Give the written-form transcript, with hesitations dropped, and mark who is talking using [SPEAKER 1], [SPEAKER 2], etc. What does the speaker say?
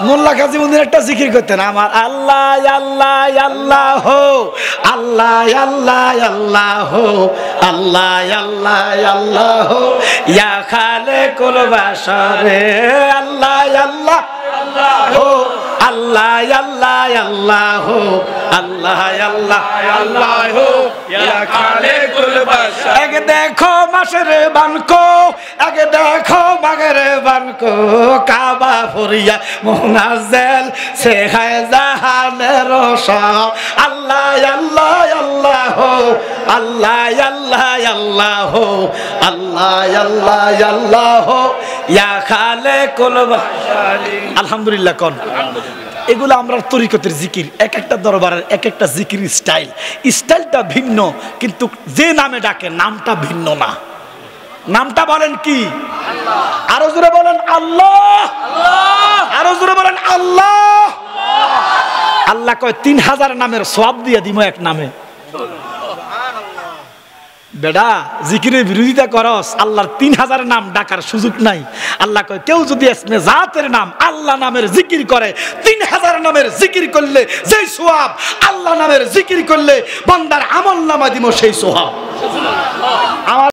[SPEAKER 1] মোল্লা কাজীমুদ্দিন একটা জিকির করতেন, আমার আল্লাহ আল্লাহ আল্লাহ আল্লাহ আল্লাহ আল্লাহ আল্লাহ আল্লাহ আল্লাহ ইয়া খালিকুল বাশারে আল্লাহ আল্লাহ আল্লাহ আল্লাহ আল্লাহ আল্লাহ আল্লাহ আল্লাহ আল্লাহ ইয়া খালিকুল বাশার। এক দেখো মাসের বানকো, এক দেখো মাগের বানকো, কাবা ফরিয়া মুনাজ্জেল সে হায় জাহানের শাহ আল্লাহ আল্লাহ আল্লাহ আল্লাহ আল্লাহ আল্লাহ আল্লাহ আল্লাহ আল্লাহ ইয়া খালিকুল বাশার। আলহামদুলিল্লাহ কোন এগুলো আমরা তরিকতের জিকির, এক একটা দরবারের এক একটা জিকির স্টাইল, স্টাইলটা ভিন্ন কিন্তু যে নামে ডাকে নামটা ভিন্ন না। নামটা বলেন কি? আরো জোরে বলেন আল্লাহ, আরো জোরে বলেন আল্লাহ। আল্লাহ কয় 3000 নামের সওয়াব দিয়ে দিমো এক নামে। বেডা জিকিরের বিরোধিতা করস, আল্লাহর 3000 নাম ডাকার সুযোগ নাই। আল্লাহ কয় কেউ যদি ইসমে জাতের নাম আল্লাহ নামের জিকির করে, 3000 নামের জিকির করলে যেই সওয়াব, আল্লাহ নামের জিকির করলে বান্দার আমল নামা দিমো সেই সওয়াব।